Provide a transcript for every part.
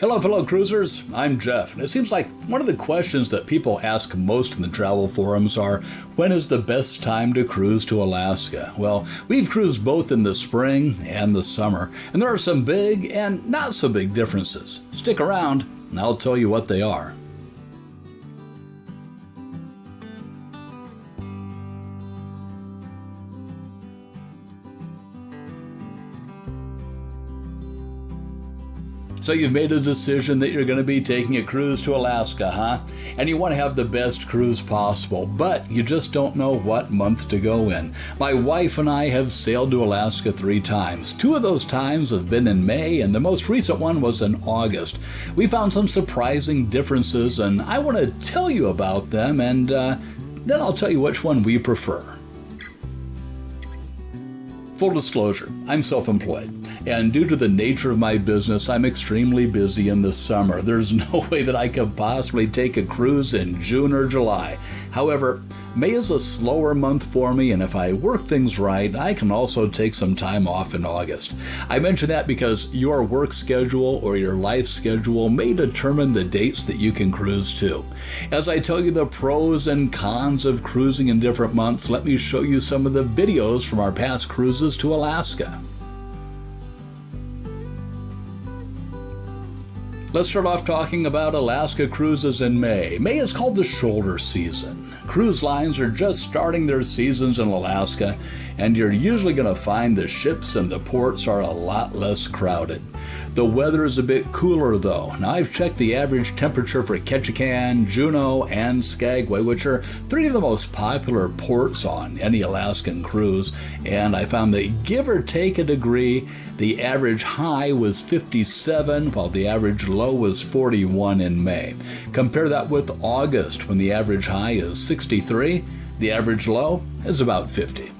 Hello, fellow cruisers. I'm Jeff, and it seems like one of the questions that people ask most in the travel forums are, when is the best time to cruise to Alaska? Well, we've cruised both in the spring and the summer, and there are some big and not so big differences. Stick around, and I'll tell you what they are. So you've made a decision that you're going to be taking a cruise to Alaska, huh? And you want to have the best cruise possible, but you just don't know what month to go in. My wife and I have sailed to Alaska 3 times. 2 of those times have been in May, and the most recent one was in August. We found some surprising differences, and I want to tell you about them, and then I'll tell you which one we prefer. Full disclosure, I'm self-employed, and due to the nature of my business, I'm extremely busy in the summer. There's no way that I could possibly take a cruise in June or July. However, May is a slower month for me, and if I work things right, I can also take some time off in August. I mention that because your work schedule or your life schedule may determine the dates that you can cruise to. As I tell you the pros and cons of cruising in different months, let me show you some of the videos from our past cruises to Alaska. Let's start off talking about Alaska cruises in May. May is called the shoulder season. Cruise lines are just starting their seasons in Alaska, and you're usually going to find the ships and the ports are a lot less crowded. The weather is a bit cooler though. Now I've checked the average temperature for Ketchikan, Juneau, and Skagway, which are 3 of the most popular ports on any Alaskan cruise, and I found that give or take a degree, the average high was 57, while the average low was 41 in May. Compare that with August, when the average high is 63, the average low is about 50.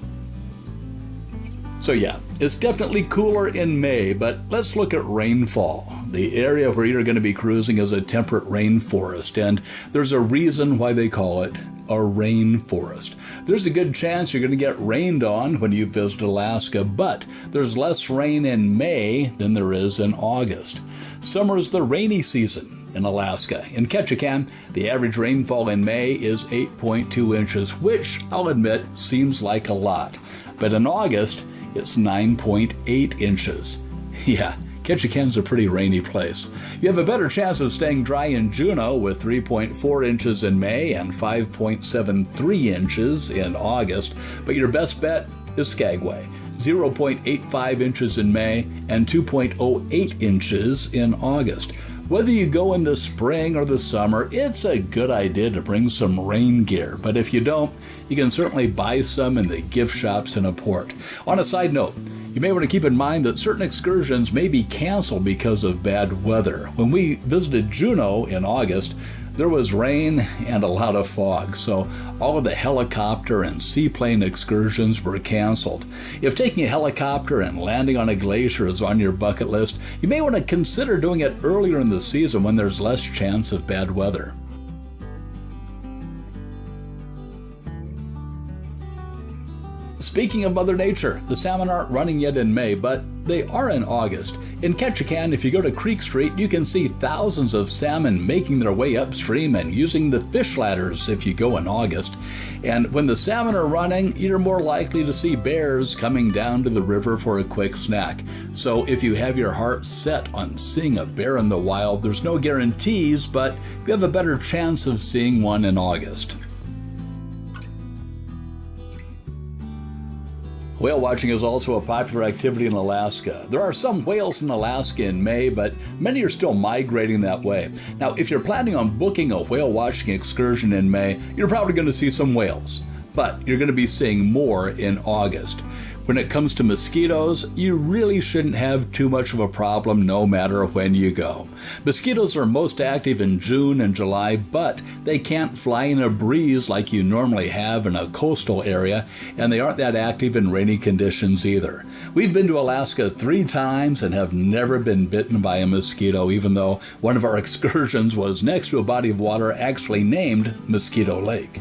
So yeah, it's definitely cooler in May, but let's look at rainfall. The area where you're going to be cruising is a temperate rainforest, and there's a reason why they call it a rainforest. There's a good chance you're going to get rained on when you visit Alaska, but there's less rain in May than there is in August. Summer is the rainy season in Alaska. In Ketchikan, the average rainfall in May is 8.2 inches, which I'll admit seems like a lot. But in August, it's 9.8 inches. Yeah, Ketchikan's a pretty rainy place. You have a better chance of staying dry in Juneau with 3.4 inches in May and 5.73 inches in August, but your best bet is Skagway. 0.85 inches in May and 2.08 inches in August. Whether you go in the spring or the summer, it's a good idea to bring some rain gear, but if you don't, you can certainly buy some in the gift shops in a port. On a side note, you may want to keep in mind that certain excursions may be canceled because of bad weather. When we visited Juneau in August, there was rain and a lot of fog, so all of the helicopter and seaplane excursions were canceled. If taking a helicopter and landing on a glacier is on your bucket list, you may want to consider doing it earlier in the season when there's less chance of bad weather. Speaking of Mother Nature, the salmon aren't running yet in May, but they are in August. In Ketchikan, if you go to Creek Street, you can see thousands of salmon making their way upstream and using the fish ladders if you go in August. And when the salmon are running, you're more likely to see bears coming down to the river for a quick snack. So if you have your heart set on seeing a bear in the wild, there's no guarantees, but you have a better chance of seeing one in August. Whale watching is also a popular activity in Alaska. There are some whales in Alaska in May, but many are still migrating that way. Now, if you're planning on booking a whale watching excursion in May, you're probably going to see some whales, but you're going to be seeing more in August. When it comes to mosquitoes, you really shouldn't have too much of a problem no matter when you go. Mosquitoes are most active in June and July, but they can't fly in a breeze like you normally have in a coastal area, and they aren't that active in rainy conditions either. We've been to Alaska 3 times and have never been bitten by a mosquito, even though one of our excursions was next to a body of water actually named Mosquito Lake.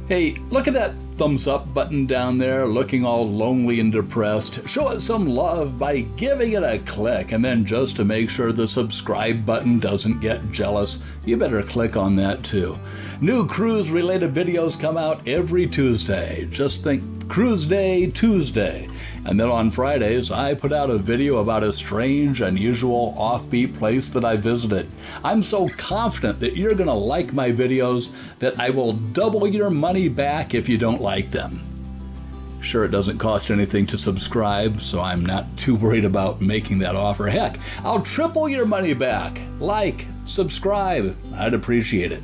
Hey, look at that thumbs up button down there looking all lonely and depressed, show it some love by giving it a click. And then just to make sure the subscribe button doesn't get jealous, you better click on that too. New cruise-related videos come out every Tuesday. Just think Cruise Day Tuesday. And then on Fridays, I put out a video about a strange, unusual, offbeat place that I visited. I'm so confident that you're going to like my videos that I will double your money back if you don't like them. Sure, it doesn't cost anything to subscribe, so I'm not too worried about making that offer. Heck, I'll triple your money back. Like, subscribe, I'd appreciate it.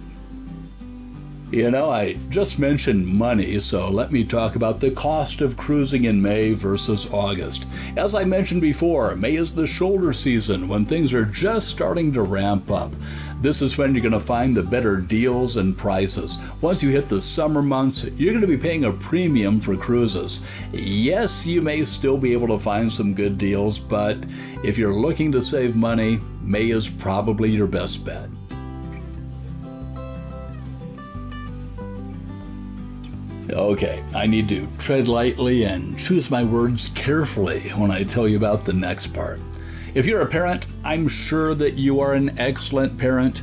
You know, I just mentioned money, so let me talk about the cost of cruising in May versus August. As I mentioned before, May is the shoulder season when things are just starting to ramp up. This is when you're going to find the better deals and prices. Once you hit the summer months, you're going to be paying a premium for cruises. Yes, you may still be able to find some good deals, but if you're looking to save money, May is probably your best bet. Okay, I need to tread lightly and choose my words carefully when I tell you about the next part. If you're a parent, I'm sure that you are an excellent parent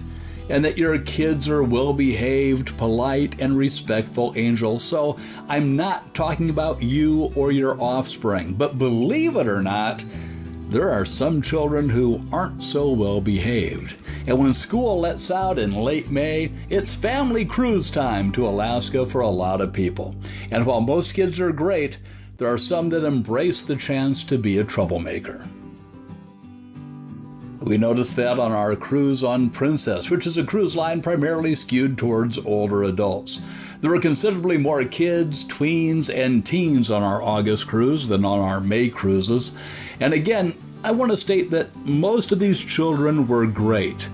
and that your kids are well-behaved, polite, and respectful angels. So I'm not talking about you or your offspring, but believe it or not, there are some children who aren't so well-behaved. And when school lets out in late May, it's family cruise time to Alaska for a lot of people. And while most kids are great, there are some that embrace the chance to be a troublemaker. We noticed that on our cruise on Princess, which is a cruise line primarily skewed towards older adults. There were considerably more kids, tweens, and teens on our August cruise than on our May cruises. And again, I want to state that most of these children were great.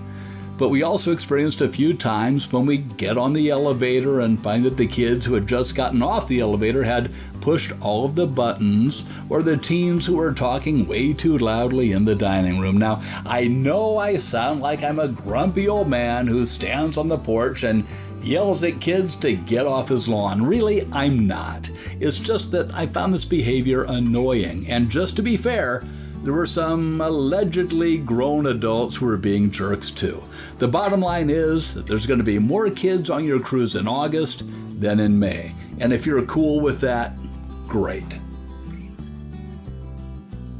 But we also experienced a few times when we get on the elevator and find that the kids who had just gotten off the elevator had pushed all of the buttons, or the teens who were talking way too loudly in the dining room. Now, I know I sound like I'm a grumpy old man who stands on the porch and yells at kids to get off his lawn. Really, I'm not. It's just that I found this behavior annoying. And just to be fair, there were some allegedly grown adults who were being jerks too. The bottom line is that there's going to be more kids on your cruise in August than in May. And if you're cool with that, great.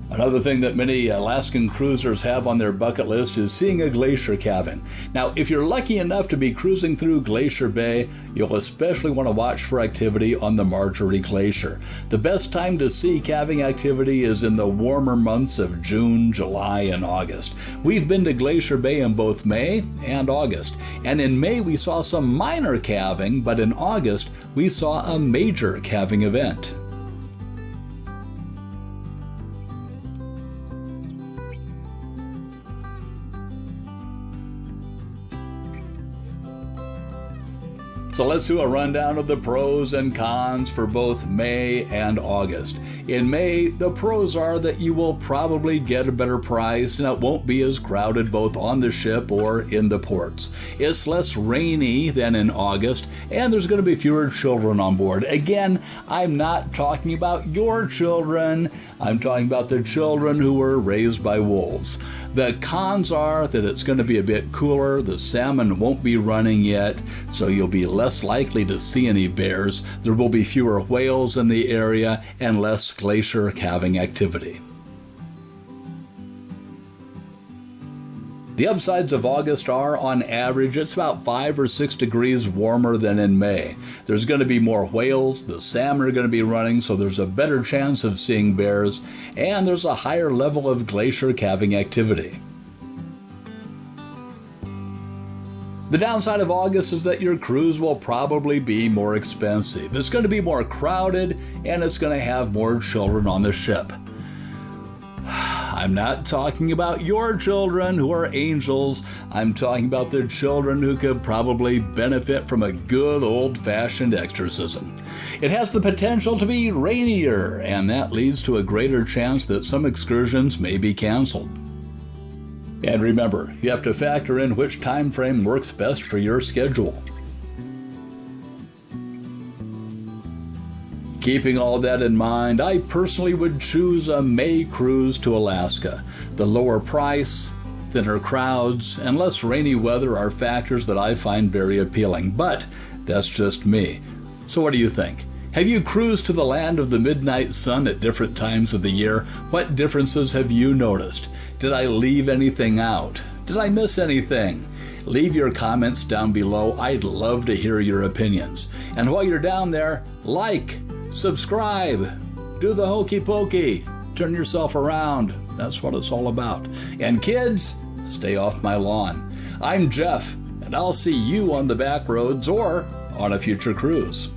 Another thing that many Alaskan cruisers have on their bucket list is seeing a glacier calving. Now, if you're lucky enough to be cruising through Glacier Bay, you'll especially want to watch for activity on the Marjorie Glacier. The best time to see calving activity is in the warmer months of June, July, and August. We've been to Glacier Bay in both May and August. And in May, we saw some minor calving, but in August, we saw a major calving event. So let's do a rundown of the pros and cons for both May and August. In May, the pros are that you will probably get a better price and it won't be as crowded both on the ship or in the ports. It's less rainy than in August, and there's going to be fewer children on board. Again, I'm not talking about your children. I'm talking about the children who were raised by wolves. The cons are that it's going to be a bit cooler, the salmon won't be running yet, so you'll be less likely to see any bears. There will be fewer whales in the area and less glacier calving activity. The upsides of August are, on average, it's about 5 or 6 degrees warmer than in May. There's going to be more whales, the salmon are going to be running, so there's a better chance of seeing bears, and there's a higher level of glacier calving activity. The downside of August is that your cruise will probably be more expensive. It's going to be more crowded, and it's going to have more children on the ship. I'm not talking about your children who are angels. I'm talking about the children who could probably benefit from a good old-fashioned exorcism. It has the potential to be rainier, and that leads to a greater chance that some excursions may be canceled. And remember, you have to factor in which time frame works best for your schedule. Keeping all that in mind, I personally would choose a May cruise to Alaska. The lower price, thinner crowds, and less rainy weather are factors that I find very appealing, but that's just me. So what do you think? Have you cruised to the land of the midnight sun at different times of the year? What differences have you noticed? Did I leave anything out? Did I miss anything? Leave your comments down below. I'd love to hear your opinions. And while you're down there, like, subscribe, do the hokey pokey, turn yourself around. That's what it's all about. And kids, stay off my lawn. I'm Jeff, and I'll see you on the back roads or on a future cruise.